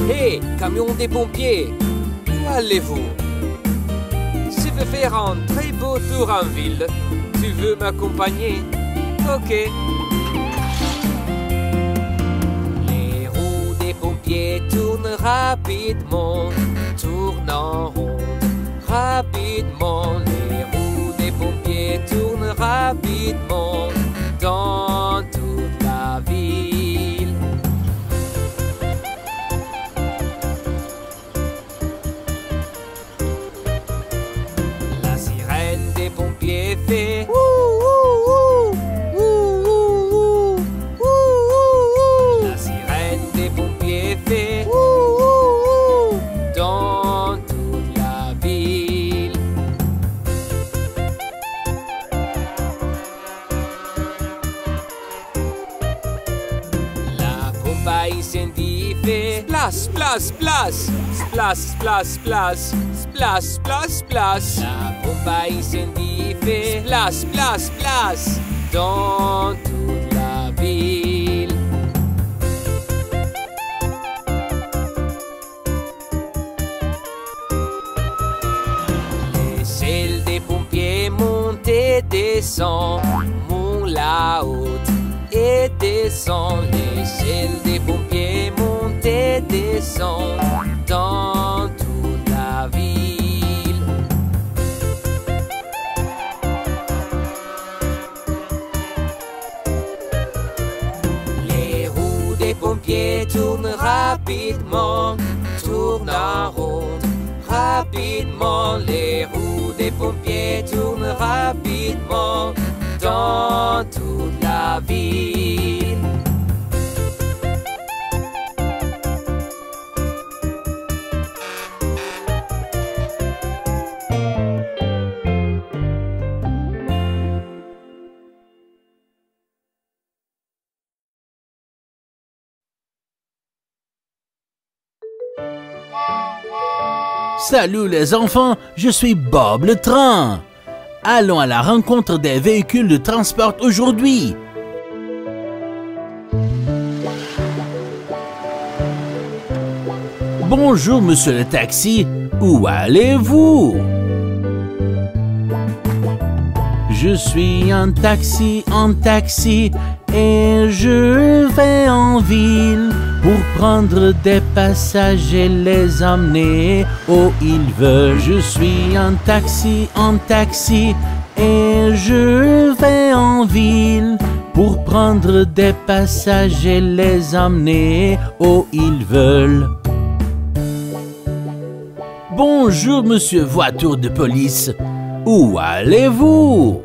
Hé, camion des pompiers, où allez-vous? Je veux faire un très beau tour en ville. Tu veux m'accompagner? Ok. Les roues des pompiers tournent rapidement, tournent en ronde, rapidement. Les roues des pompiers tournent rapidement dans toute la ville. La sirène des pompiers fait la sirène des pompiers fait dans toute la ville. La pompe à incendie fait splash, splash, splash, splash, splash, splash, splash, splash, splash. La pompe à incendie fait splash, splash, splash dans toute la ville. L'échelle des pompiers monte et descend, monte la haute et descend. L'échelle des pompiers monte et descend dans toute la ville. Les roues des pompiers tournent rapidement, tournent en ronde, rapidement. Les roues des pompiers tournent rapidement dans toute la ville. Salut les enfants, je suis Bob le train. Allons à la rencontre des véhicules de transport aujourd'hui. Bonjour monsieur le taxi, où allez-vous? Je suis un taxi et je vais en ville pour prendre des passagers, les emmener où ils veulent. Je suis un taxi et je vais en ville pour prendre des passagers, les emmener où ils veulent. Bonjour monsieur voiture de police, où allez-vous?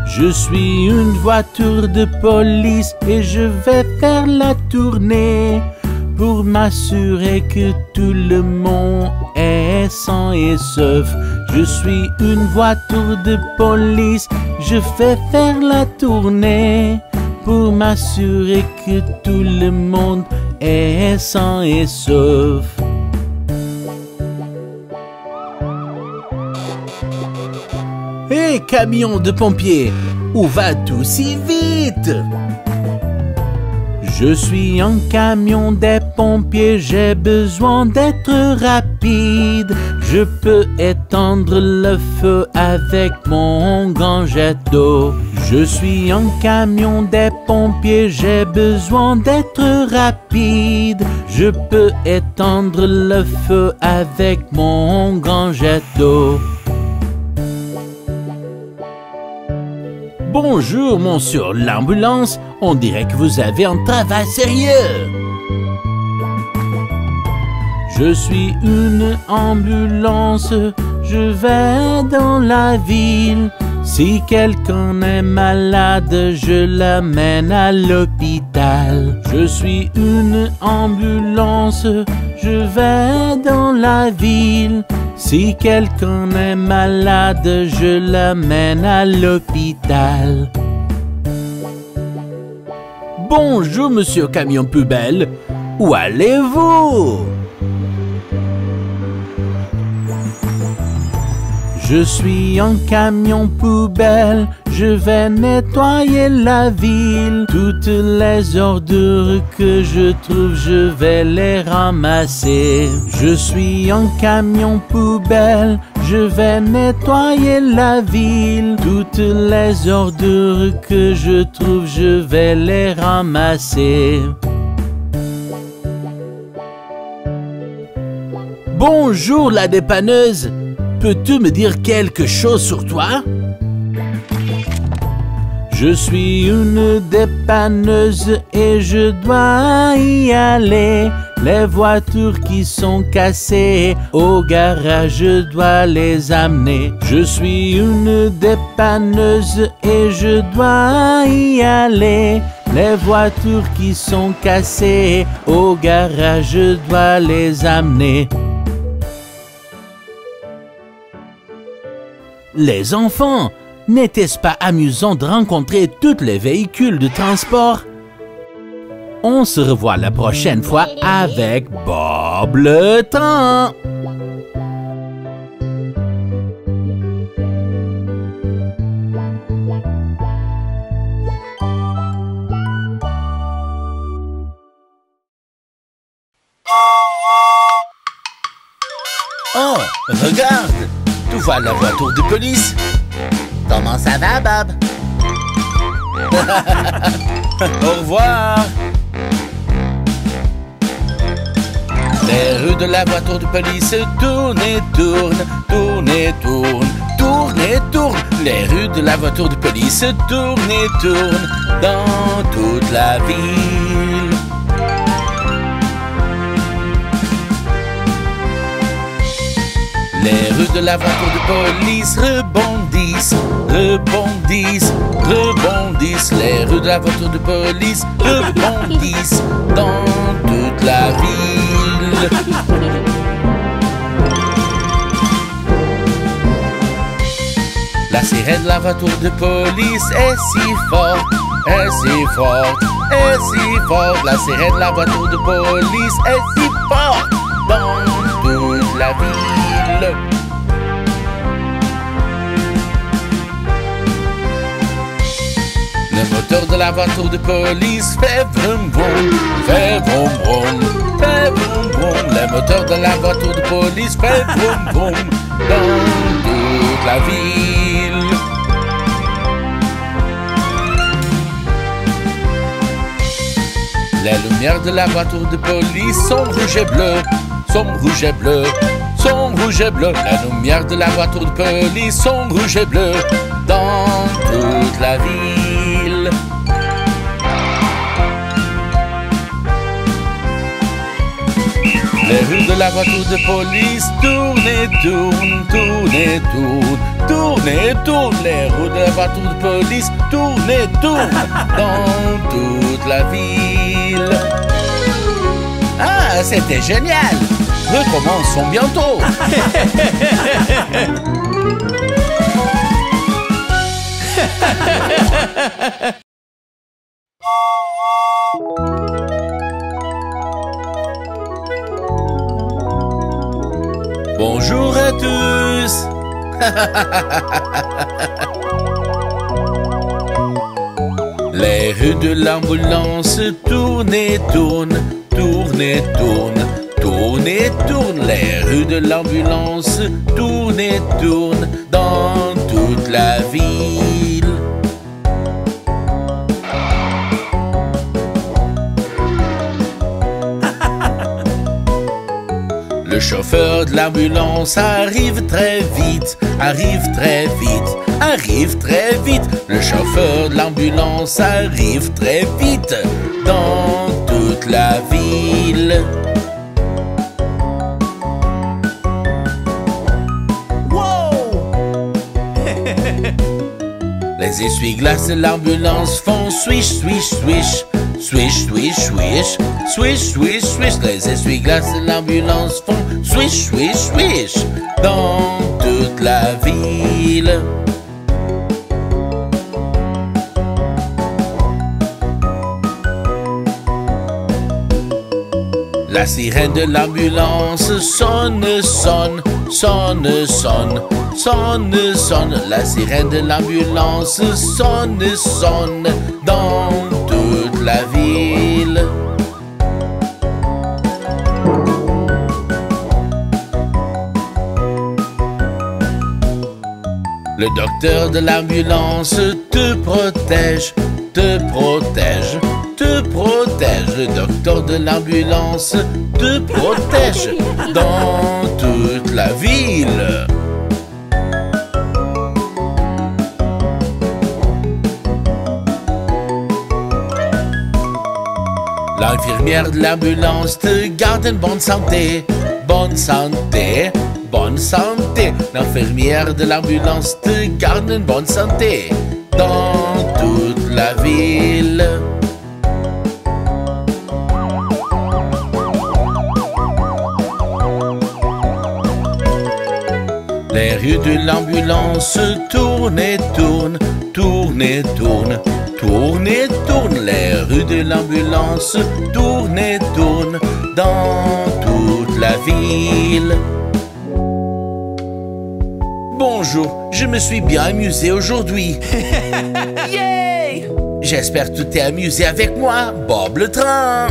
Je suis une voiture de police et je vais faire la tournée pour m'assurer que tout le monde est sain et sauf. Je suis une voiture de police, je vais faire la tournée pour m'assurer que tout le monde est sain et sauf. Hé, camion de pompiers, où vas-tu si vite? Je suis un camion des pompiers, j'ai besoin d'être rapide. Je peux éteindre le feu avec mon grand jet d'eau. Je suis un camion des pompiers, j'ai besoin d'être rapide. Je peux éteindre le feu avec mon grand jet d'eau. Bonjour, monsieur l'ambulance. On dirait que vous avez un travail sérieux. Je suis une ambulance, je vais dans la ville. Si quelqu'un est malade, je l'amène à l'hôpital. Je suis une ambulance, je vais dans la ville. Si quelqu'un est malade, je l'amène à l'hôpital. Bonjour, monsieur camion poubelle. Où allez-vous? Je suis un camion poubelle, je vais nettoyer la ville. Toutes les ordures que je trouve, je vais les ramasser. Je suis un camion poubelle, je vais nettoyer la ville. Toutes les ordures que je trouve, je vais les ramasser. Bonjour la dépanneuse, peux-tu me dire quelque chose sur toi? Je suis une dépanneuse et je dois y aller. Les voitures qui sont cassées au garage, je dois les amener. Je suis une dépanneuse et je dois y aller. Les voitures qui sont cassées au garage, je dois les amener. Les enfants, n'était-ce pas amusant de rencontrer tous les véhicules de transport? On se revoit la prochaine fois avec Bob le Train. Oh, regarde! Tu vois la voiture de police? Comment ça va, Bob? Au revoir! Les rues de la voiture de police tournent et tournent, tournent et tournent, tournent et tournent. Les rues de la voiture de police tournent et tournent dans toute la ville. Les rues de la voiture de police rebondissent, rebondissent, rebondissent. Les rues de la voiture de police rebondissent dans toute la ville. La sirène de la voiture de police est si forte, est si forte, est si forte. La sirène de la voiture de police est si forte dans toute la ville. Le moteur de la voiture de police fait vroom vroom, fait vroom vroom, fait vroom vroom. Le moteur de la voiture de police fait vroom vroom dans toute la ville. Les lumières de la voiture de police sont rouges et bleues, sont rouges et bleues, sont rouges et bleues. Les lumières de la voiture de police sont rouges et bleues dans toute la ville. Les rues de la voiture de police tournent et tournent, tournent et tournent, tournent et tournent. Les rues de la voiture de police tournent et tournent dans toute la ville. Ah, c'était génial! Recommençons bientôt! Bonjour à tous! Les rues de l'ambulance tournent et tournent, tournent et tournent, tournent et tournent. Les rues de l'ambulance tournent et tournent dans toute la ville. Le chauffeur de l'ambulance arrive très vite, arrive très vite, arrive très vite. Le chauffeur de l'ambulance arrive très vite dans toute la ville. Les essuie-glaces de l'ambulance font swish, swish, swish. Swish, swish, swish, swish, swish, swish. Les essuie-glaces de l'ambulance font swish, swish, swish dans toute la ville. La sirène de l'ambulance sonne, sonne, sonne, sonne, sonne, sonne. La sirène de l'ambulance sonne, sonne dans toute la ville. Le docteur de l'ambulance te protège, te protège, te protège. Le docteur de l'ambulance te protège dans toute la ville. L'infirmière de l'ambulance te garde une bonne santé, bonne santé, bonne santé. L'infirmière de l'ambulance te garde une bonne santé dans toute la ville. Les rues de l'ambulance tournent et tournent, tournent et tournent, tournent et tournent. Les rues de l'ambulance tournent et tournent dans toute la ville. Bonjour, je me suis bien amusé aujourd'hui. Yay! J'espère que tu t'es amusé avec moi, Bob le train.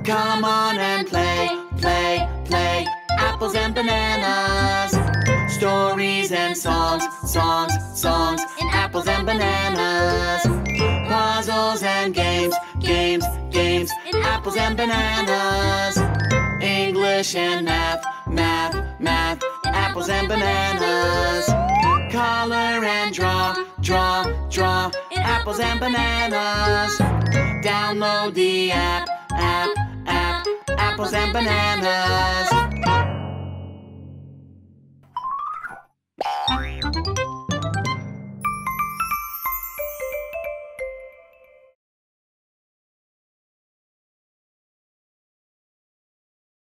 Come on and play, play, play. Apples and bananas. Stories and songs, songs, songs. In apples and bananas. Puzzles and games, games, games. In apples and bananas. English and math, math, math. In apples and bananas. Color and draw, draw, draw. In apples and bananas. Download the app, app, app. Apples and bananas.